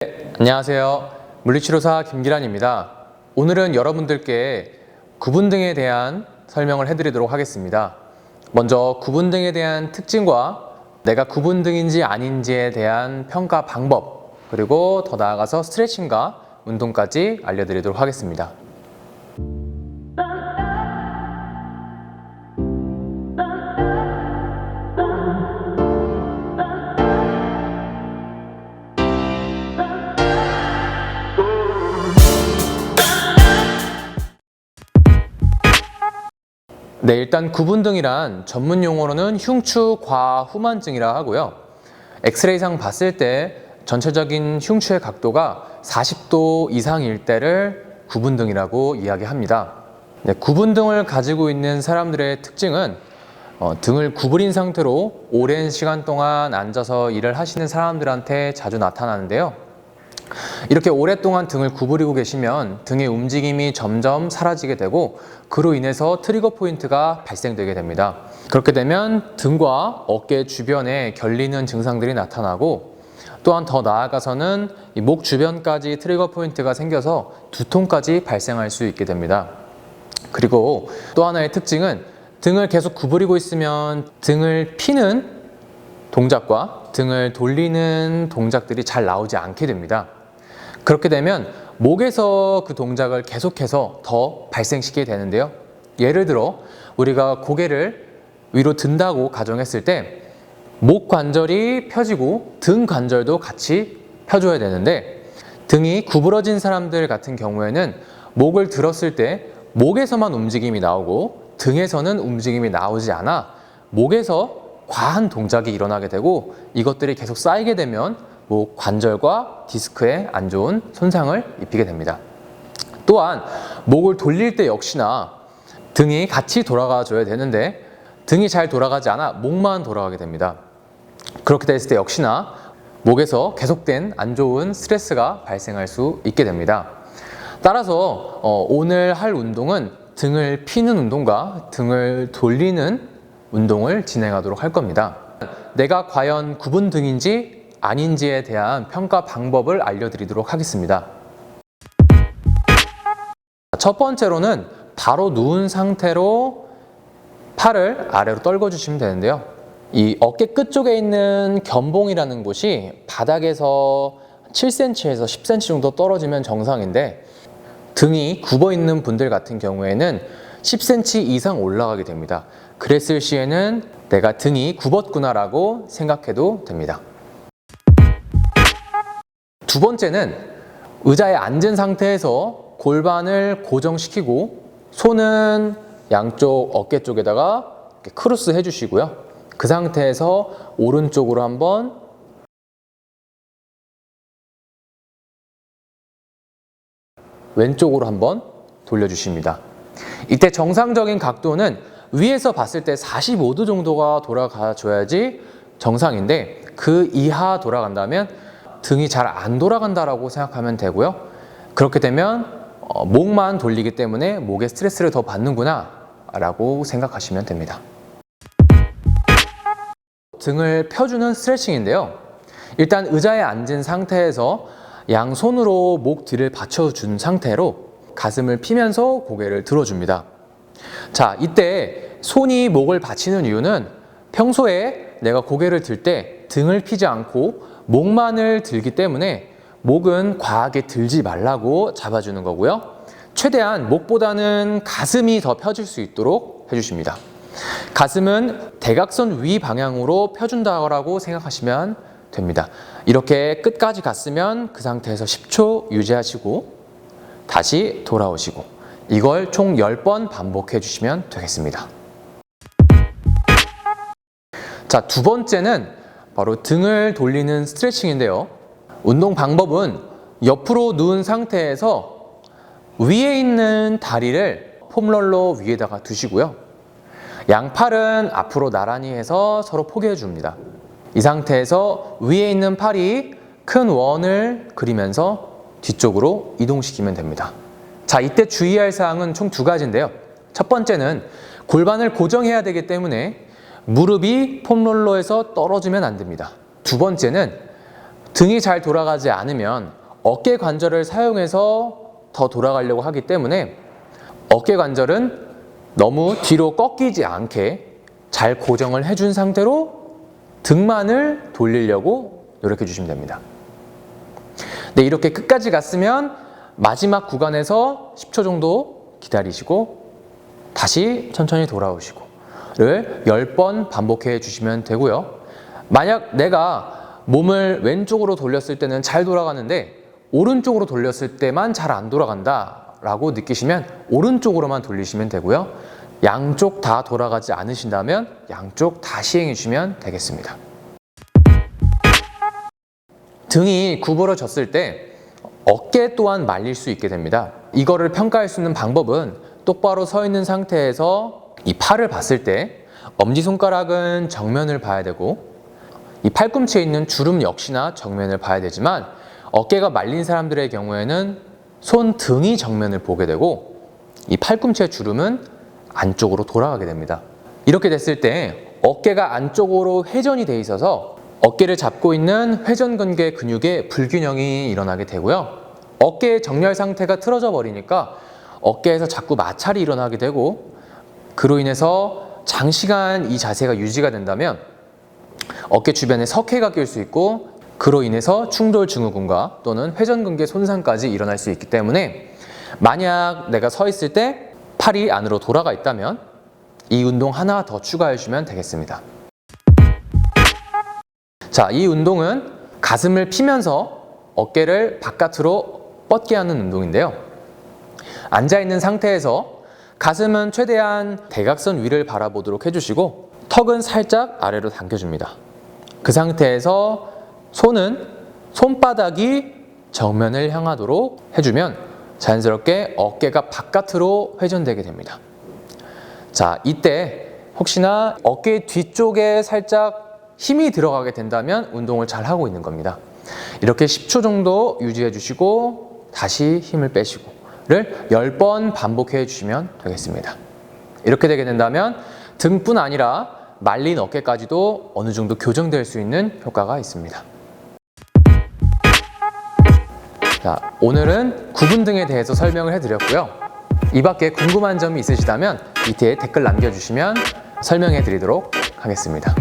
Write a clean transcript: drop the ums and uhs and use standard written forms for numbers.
안녕하세요. 물리치료사 김기란입니다. 오늘은 여러분들께 구분등에 대한 설명을 해드리도록 하겠습니다. 먼저 구분등에 대한 특징과 내가 구분등인지 아닌지에 대한 평가 방법, 그리고 더 나아가서 스트레칭과 운동까지 알려드리도록 하겠습니다. 네, 일단 구분등이란 전문 용어로는 흉추 과후만증이라 하고요. 엑스레이상 봤을 때 전체적인 흉추의 각도가 40도 이상일 때를 구분등이라고 이야기합니다. 네, 구분등을 가지고 있는 사람들의 특징은 등을 구부린 상태로 오랜 시간 동안 앉아서 일을 하시는 사람들한테 자주 나타나는데요. 이렇게 오랫동안 등을 구부리고 계시면 등의 움직임이 점점 사라지게 되고 그로 인해서 트리거 포인트가 발생되게 됩니다. 그렇게 되면 등과 어깨 주변에 결리는 증상들이 나타나고 또한 더 나아가서는 이 목 주변까지 트리거 포인트가 생겨서 두통까지 발생할 수 있게 됩니다. 그리고 또 하나의 특징은 등을 계속 구부리고 있으면 등을 피는 동작과 등을 돌리는 동작들이 잘 나오지 않게 됩니다. 그렇게 되면 목에서 그 동작을 계속해서 더 발생시키게 되는데요. 예를 들어 우리가 고개를 위로 든다고 가정했을 때 목 관절이 펴지고 등 관절도 같이 펴줘야 되는데 등이 구부러진 사람들 같은 경우에는 목을 들었을 때 목에서만 움직임이 나오고 등에서는 움직임이 나오지 않아 목에서 과한 동작이 일어나게 되고 이것들이 계속 쌓이게 되면 목 관절과 디스크에 안 좋은 손상을 입히게 됩니다. 또한 목을 돌릴 때 역시나 등이 같이 돌아가 줘야 되는데 등이 잘 돌아가지 않아 목만 돌아가게 됩니다. 그렇게 됐을 때 역시나 목에서 계속된 안 좋은 스트레스가 발생할 수 있게 됩니다. 따라서 오늘 할 운동은 등을 피는 운동과 등을 돌리는 운동을 진행하도록 할 겁니다. 내가 과연 구분등인지 아닌지에 대한 평가 방법을 알려드리도록 하겠습니다. 첫 번째로는 바로 누운 상태로 팔을 아래로 떨궈 주시면 되는데요. 이 어깨 끝 쪽에 있는 견봉이라는 곳이 바닥에서 7cm에서 10cm 정도 떨어지면 정상인데 등이 굽어 있는 분들 같은 경우에는 10cm 이상 올라가게 됩니다. 그랬을 시에는 내가 등이 굽었구나라고 생각해도 됩니다. 두 번째는 의자에 앉은 상태에서 골반을 고정시키고 손은 양쪽 어깨 쪽에다가 이렇게 크로스 해주시고요. 그 상태에서 오른쪽으로 한번 왼쪽으로 한번 돌려주십니다. 이때 정상적인 각도는 위에서 봤을 때 45도 정도가 돌아가줘야지 정상인데 그 이하 돌아간다면 등이 잘 안 돌아간다라고 생각하면 되고요. 그렇게 되면 목만 돌리기 때문에 목에 스트레스를 더 받는구나 라고 생각하시면 됩니다. 등을 펴주는 스트레칭인데요. 일단 의자에 앉은 상태에서 양손으로 목 뒤를 받쳐준 상태로 가슴을 피면서 고개를 들어줍니다. 자, 이때 손이 목을 받치는 이유는 평소에 내가 고개를 들 때 등을 피지 않고 목만을 들기 때문에 목은 과하게 들지 말라고 잡아주는 거고요. 최대한 목보다는 가슴이 더 펴질 수 있도록 해주십니다. 가슴은 대각선 위 방향으로 펴준다고 생각하시면 됩니다. 이렇게 끝까지 갔으면 그 상태에서 10초 유지하시고 다시 돌아오시고 이걸 총 10번 반복해 주시면 되겠습니다. 자, 두 번째는 바로 등을 돌리는 스트레칭인데요. 운동 방법은 옆으로 누운 상태에서 위에 있는 다리를 폼롤러 위에다가 두시고요. 양팔은 앞으로 나란히 해서 서로 포개해 줍니다. 이 상태에서 위에 있는 팔이 큰 원을 그리면서 뒤쪽으로 이동시키면 됩니다. 자, 이때 주의할 사항은 총 두 가지인데요. 첫 번째는 골반을 고정해야 되기 때문에 무릎이 폼롤러에서 떨어지면 안 됩니다. 두 번째는 등이 잘 돌아가지 않으면 어깨 관절을 사용해서 더 돌아가려고 하기 때문에 어깨 관절은 너무 뒤로 꺾이지 않게 잘 고정을 해준 상태로 등만을 돌리려고 노력해 주시면 됩니다. 네, 이렇게 끝까지 갔으면 마지막 구간에서 10초 정도 기다리시고 다시 천천히 돌아오시고를 10번 반복해 주시면 되고요. 만약 내가 몸을 왼쪽으로 돌렸을 때는 잘 돌아가는데 오른쪽으로 돌렸을 때만 잘 안 돌아간다 라고 느끼시면 오른쪽으로만 돌리시면 되고요. 양쪽 다 돌아가지 않으신다면 양쪽 다 시행해 주시면 되겠습니다. 등이 구부러졌을 때 어깨 또한 말릴 수 있게 됩니다. 이거를 평가할 수 있는 방법은 똑바로 서 있는 상태에서 이 팔을 봤을 때 엄지손가락은 정면을 봐야 되고 이 팔꿈치에 있는 주름 역시나 정면을 봐야 되지만 어깨가 말린 사람들의 경우에는 손등이 정면을 보게 되고 이 팔꿈치의 주름은 안쪽으로 돌아가게 됩니다. 이렇게 됐을 때 어깨가 안쪽으로 회전이 돼 있어서 어깨를 잡고 있는 회전근개 근육에 불균형이 일어나게 되고요. 어깨의 정렬 상태가 틀어져 버리니까 어깨에서 자꾸 마찰이 일어나게 되고 그로 인해서 장시간 이 자세가 유지가 된다면 어깨 주변에 석회가 낄 수 있고 그로 인해서 충돌 증후군과 또는 회전근개 손상까지 일어날 수 있기 때문에 만약 내가 서 있을 때 팔이 안으로 돌아가 있다면 이 운동 하나 더 추가해 주시면 되겠습니다. 자, 이 운동은 가슴을 피면서 어깨를 바깥으로 뻗게 하는 운동인데요. 앉아있는 상태에서 가슴은 최대한 대각선 위를 바라보도록 해주시고 턱은 살짝 아래로 당겨줍니다. 그 상태에서 손은 손바닥이 정면을 향하도록 해주면 자연스럽게 어깨가 바깥으로 회전되게 됩니다. 자, 이때 혹시나 어깨 뒤쪽에 살짝 힘이 들어가게 된다면 운동을 잘 하고 있는 겁니다. 이렇게 10초 정도 유지해 주시고 다시 힘을 빼시고를 10번 반복해 주시면 되겠습니다. 이렇게 되게 된다면 등뿐 아니라 말린 어깨까지도 어느 정도 교정될 수 있는 효과가 있습니다. 자, 오늘은 구분 등에 대해서 설명을 해드렸고요. 이 밖에 궁금한 점이 있으시다면 밑에 댓글 남겨주시면 설명해 드리도록 하겠습니다.